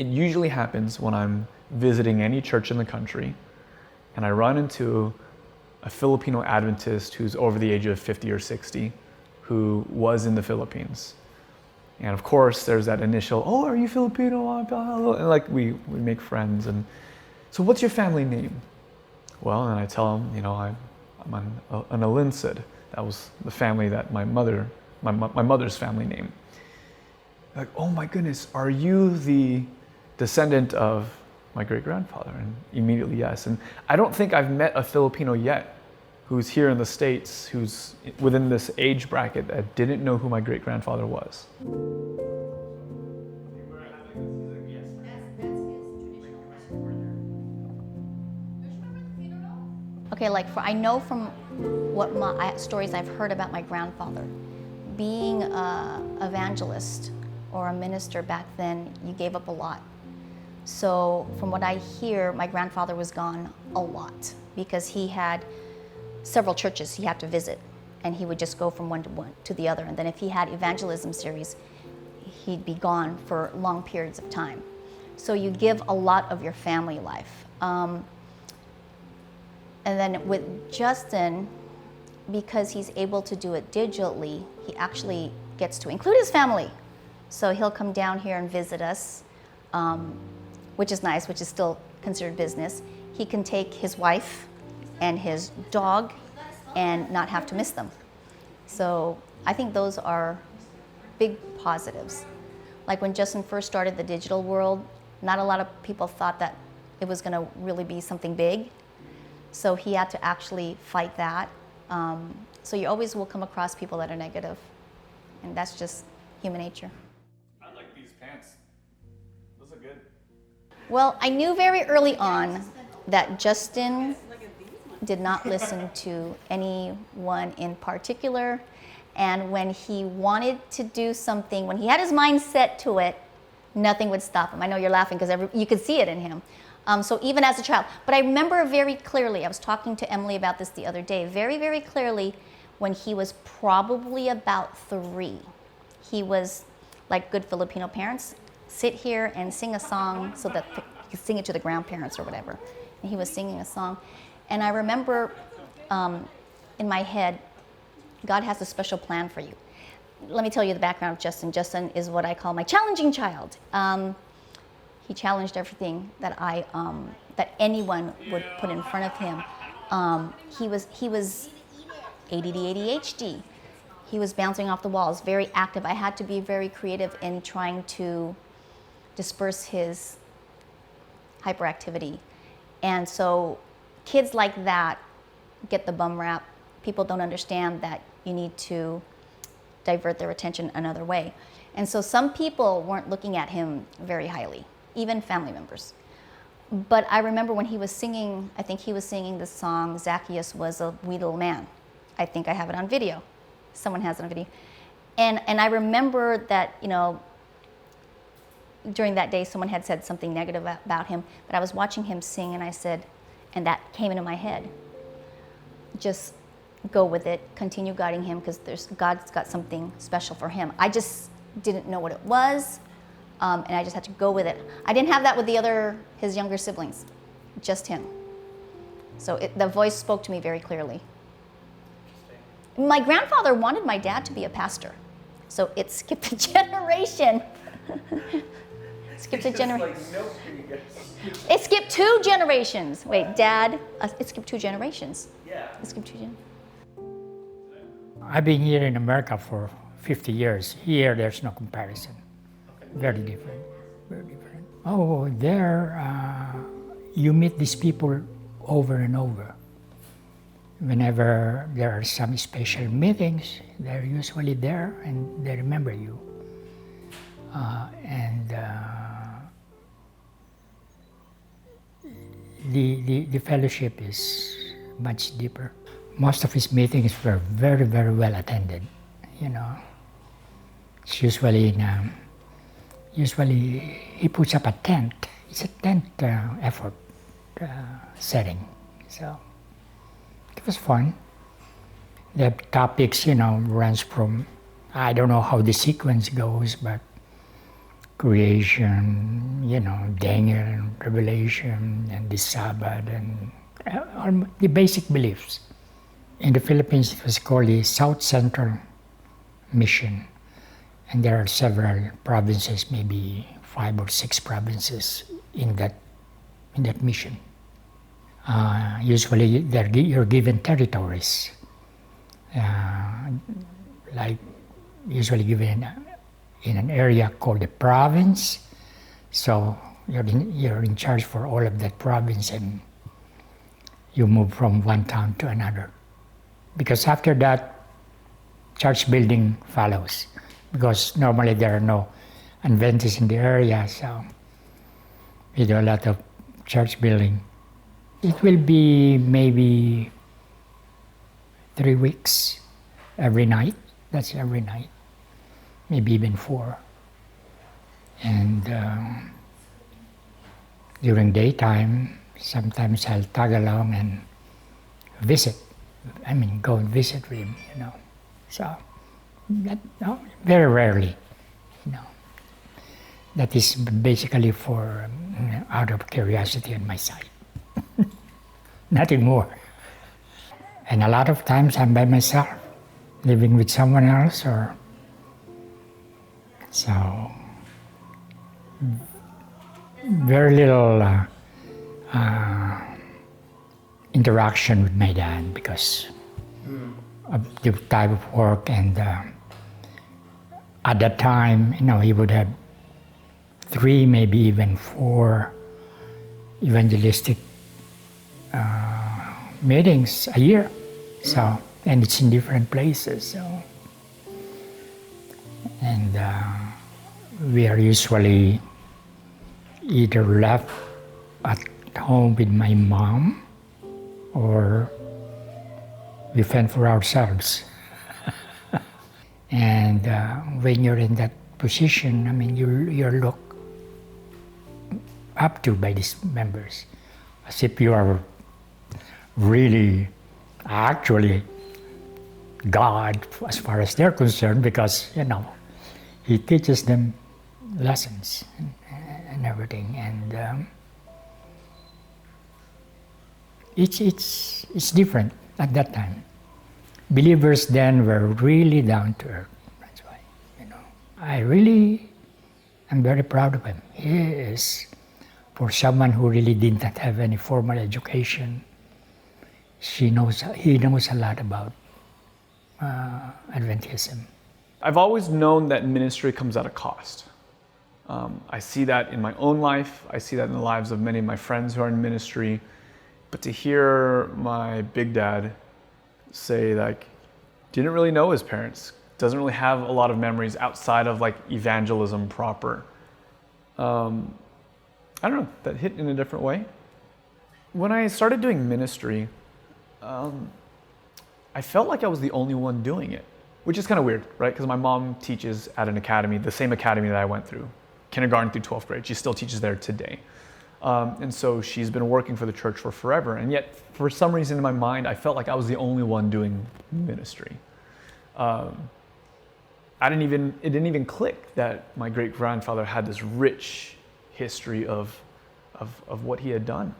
It usually happens when I'm visiting any church in the country and I run into a Filipino Adventist who's over the age of 50 or 60 who was in the Philippines. And of course, there's that initial, oh, are you Filipino? And like we make friends. And so what's your family name? Well, and I tell them, I'm an Alincid. That was the family that my mother's family name. Like, oh my goodness, are you the descendant of my great-grandfather? And immediately, yes. And I don't think I've met a Filipino yet who's here in the States, who's within this age bracket that didn't know who my great-grandfather was. Okay, I know from what stories I've heard about my grandfather, being an evangelist or a minister back then, you gave up a lot. So from what I hear, my grandfather was gone a lot because he had several churches he had to visit, and he would just go from one to the other. And then if he had evangelism series, he'd be gone for long periods of time. So you give a lot of your family life. And then with Justin, because he's able to do it digitally, he actually gets to include his family. So he'll come down here and visit us, which is nice, which is still considered business. He can take his wife and his dog and not have to miss them. So I think those are big positives. Like when Justin first started the digital world, not a lot of people thought that it was going to really be something big. So he had to actually fight that. So you always will come across people that are negative, and that's just human nature. I like these pants. Those are good. Well, I knew very early on that Justin did not listen to anyone in particular, and when he wanted to do something, when he had his mind set to it, nothing would stop him. I know you're laughing because you could see it in him. So even as a child, but I remember very clearly, I was talking to Emily about this the other day, very, very clearly when he was probably about 3. He was, like good Filipino parents, sit here and sing a song so that you could sing it to the grandparents or whatever. And he was singing a song. And I remember in my head, God has a special plan for you. Let me tell you the background of Justin. Justin is what I call my challenging child. He challenged everything that that anyone would put in front of him. He was ADD, ADHD. He was bouncing off the walls, very active. I had to be very creative in trying to disperse his hyperactivity. And so kids like that get the bum rap. People don't understand that you need to divert their attention another way. And so some people weren't looking at him very highly, even family members. But I remember when he was singing, I think he was singing the song, Zacchaeus was a wee little man. I think I have it on video. Someone has it on video. And I remember that, during that day someone had said something negative about him, but I was watching him sing and I said, and that came into my head, just go with it, continue guiding him because God's got something special for him. I just didn't know what it was. And I just had to go with it. I didn't have that with his younger siblings, just him. So the voice spoke to me very clearly. My grandfather wanted my dad to be a pastor, so it skipped a generation. Skipped a generation. It skipped 2 generations. Wait, Dad, it skipped 2 generations. Yeah. It skipped 2 generations. I've been here in America for 50 years. Here, there's no comparison. Very different, very different. Oh, there, you meet these people over and over. Whenever there are some special meetings, they're usually there and they remember you. The fellowship is much deeper. Most of his meetings were very, very well attended. It's usually he puts up a tent. It's a tent effort setting. So it was fun. The topics, runs from, I don't know how the sequence goes, but creation, Daniel and Revelation and the Sabbath and the basic beliefs. In the Philippines, it was called the South Central Mission. And there are several provinces, maybe 5 or 6 provinces in that mission. Usually you're given territories, like usually given in an area called a province. So you're in charge for all of that province, and you move from one town to another. Because after that, church building follows. Because normally there are no Adventists in the area, so we do a lot of church building. It will be maybe 3 weeks every night. That's every night, maybe even 4. And during daytime, sometimes I'll tag along and visit. Go and visit with him, So, very rarely, That is basically for out of curiosity on my side. Nothing more. And a lot of times I'm by myself, living with someone else, or so very little interaction with my dad because of the type of work, and at that time, he would have 3, maybe even 4 evangelistic meetings a year. So, and it's in different places. So, and we are usually either left at home with my mom, or we fend for ourselves. And when you're in that position, you're looked up to by these members, as if you are really, actually, God as far as they're concerned, because, He teaches them lessons and everything. And it's different at that time. Believers then were really down to earth. That's why, I really am very proud of him. He is, for someone who really did not have any formal education, he knows a lot about Adventism. I've always known that ministry comes at a cost. I see that in my own life. I see that in the lives of many of my friends who are in ministry. But to hear my big dad say, didn't really know his parents, doesn't really have a lot of memories outside of evangelism proper. I don't know, that hit in a different way. When I started doing ministry, I felt like I was the only one doing it, which is kind of weird, right? Because my mom teaches at an academy, the same academy that I went through, kindergarten through 12th grade. She still teaches there today. And so she's been working for the church for forever. And yet, for some reason in my mind, I felt like I was the only one doing ministry. It didn't even click that my great-grandfather had this rich history of what he had done.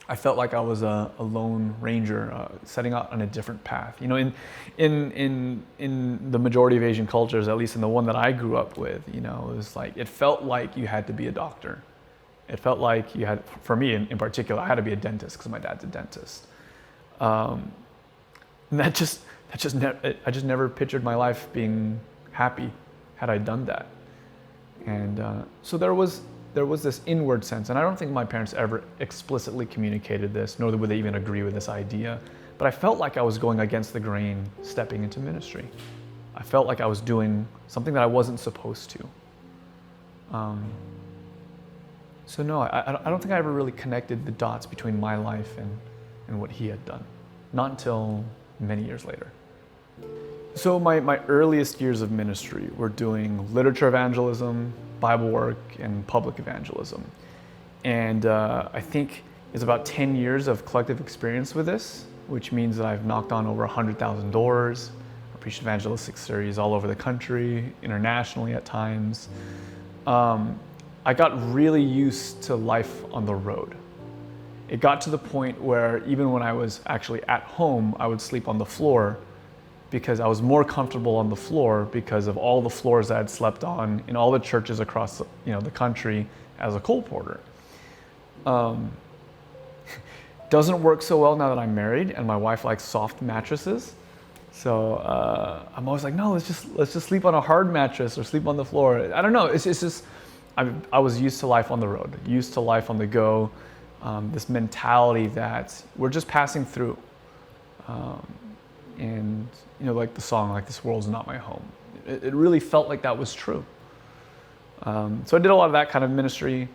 I felt like I was a lone ranger setting out on a different path. In the majority of Asian cultures, at least in the one that I grew up with, it felt like you had to be a doctor. It felt like you had, for me in particular, I had to be a dentist because my dad's a dentist. And I just never pictured my life being happy had I done that. And so there was this inward sense, and I don't think my parents ever explicitly communicated this, nor would they even agree with this idea, but I felt like I was going against the grain stepping into ministry. I felt like I was doing something that I wasn't supposed to. So no, I don't think I ever really connected the dots between my life and what he had done. Not until many years later. So my earliest years of ministry were doing literature evangelism, Bible work, and public evangelism. And I think it's about 10 years of collective experience with this, which means that I've knocked on over 100,000 doors. I preached evangelistic series all over the country, internationally at times. I got really used to life on the road. It got to the point where even when I was actually at home, I would sleep on the floor because I was more comfortable on the floor because of all the floors I had slept on in all the churches across the country as a coal porter. Doesn't work so well now that I'm married and my wife likes soft mattresses. So I'm always like, no, let's just sleep on a hard mattress or sleep on the floor. I don't know. It's just I was used to life on the road, used to life on the go. This mentality that we're just passing through. And like the song, like this world's not my home. It really felt like that was true. So I did a lot of that kind of ministry.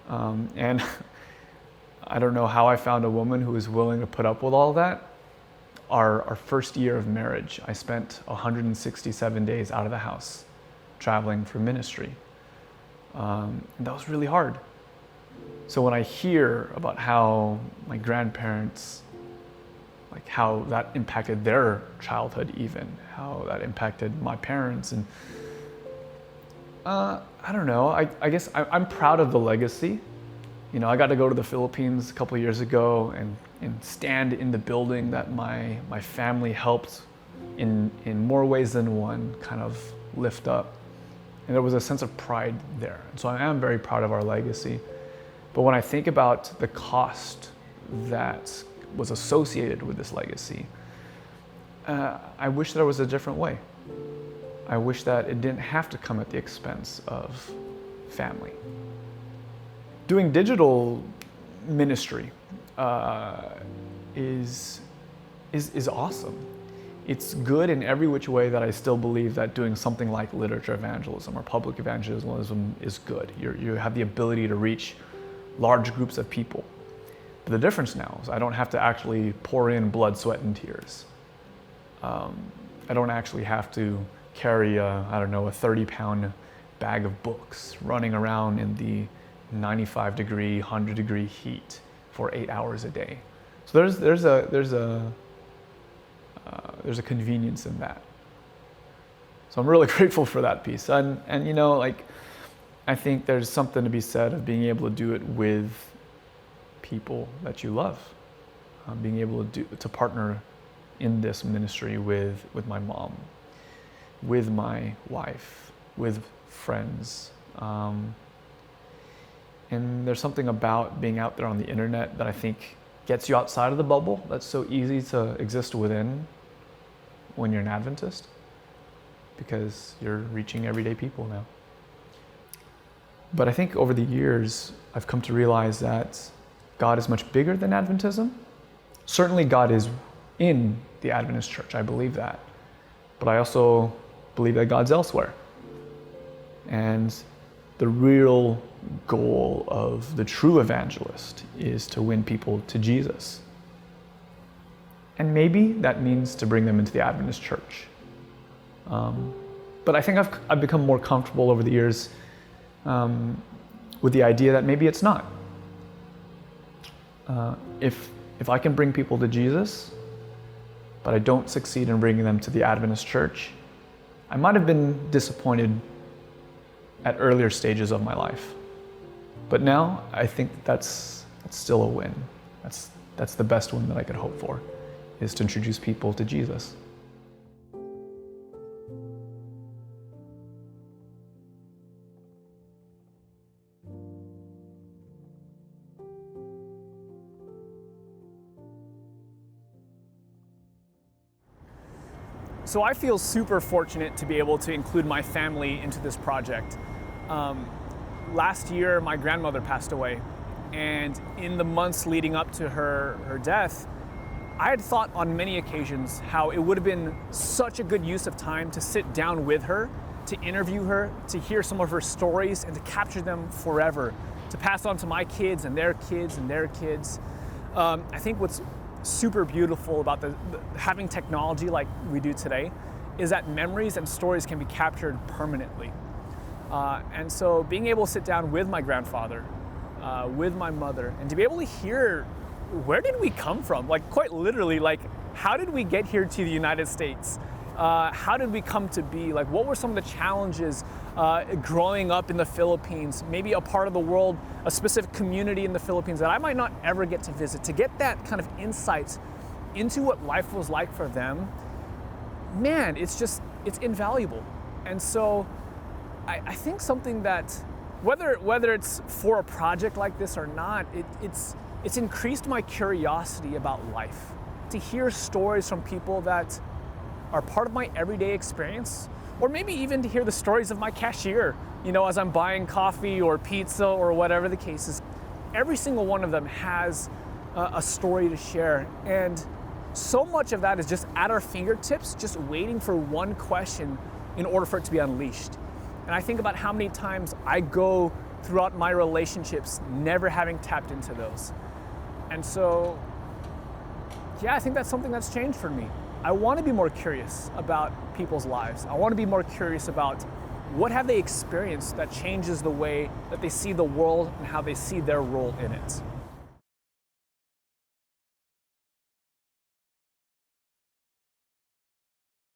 And I don't know how I found a woman who was willing to put up with all that. Our first year of marriage, I spent 167 days out of the house traveling for ministry. And that was really hard. So when I hear about how my grandparents, like how that impacted their childhood even, how that impacted my parents, and I don't know, I guess I'm proud of the legacy. I got to go to the Philippines a couple of years ago and stand in the building that my family helped in more ways than one kind of lift up. And there was a sense of pride there. And so I am very proud of our legacy. But when I think about the cost that was associated with this legacy, I wish there was a different way. I wish that it didn't have to come at the expense of family. Doing digital ministry is awesome. It's good in every which way that I still believe that doing something like literature evangelism or public evangelism is good. You have the ability to reach large groups of people. But the difference now is I don't have to actually pour in blood, sweat, and tears. I don't actually have to carry a 30-pound bag of books running around in the 95-degree, 100-degree heat for 8 hours a day. So there's a convenience in that. So I'm really grateful for that piece. And I think there's something to be said of being able to do it with people that you love. Being able to partner in this ministry with my mom, with my wife, with friends. And there's something about being out there on the internet that I think gets you outside of the bubble that's so easy to exist within when you're an Adventist, because you're reaching everyday people now. But I think over the years, I've come to realize that God is much bigger than Adventism. Certainly God is in the Adventist Church, I believe that. But I also believe that God's elsewhere. And the real goal of the true evangelist is to win people to Jesus. And maybe that means to bring them into the Adventist Church. But I think I've become more comfortable over the years with the idea that maybe it's not. If I can bring people to Jesus, but I don't succeed in bringing them to the Adventist Church, I might have been disappointed at earlier stages of my life. But now I think that's still a win. That's the best win that I could hope for, is to introduce people to Jesus. So I feel super fortunate to be able to include my family into this project. Last year, my grandmother passed away, and in the months leading up to her death, I had thought on many occasions how it would have been such a good use of time to sit down with her, to interview her, to hear some of her stories, and to capture them forever, to pass on to my kids and their kids and their kids. I think what's super beautiful about having technology like we do today is that memories and stories can be captured permanently. And so being able to sit down with my grandfather, with my mother, and to be able to hear, where did we come from? Like quite literally, like how did we get here to the United States? How did we come to be? Like, what were some of the challenges growing up in the Philippines, maybe a part of the world, a specific community in the Philippines that I might not ever get to visit, to get that kind of insight into what life was like for them. Man, it's invaluable. And so I think something that, whether it's for a project like this or not, it's increased my curiosity about life. To hear stories from people that are part of my everyday experience, or maybe even to hear the stories of my cashier, as I'm buying coffee or pizza or whatever the case is. Every single one of them has a story to share. And so much of that is just at our fingertips, just waiting for one question in order for it to be unleashed. And I think about how many times I go throughout my relationships never having tapped into those. And so, yeah, I think that's something that's changed for me. I want to be more curious about people's lives. I want to be more curious about what have they experienced that changes the way that they see the world and how they see their role in it.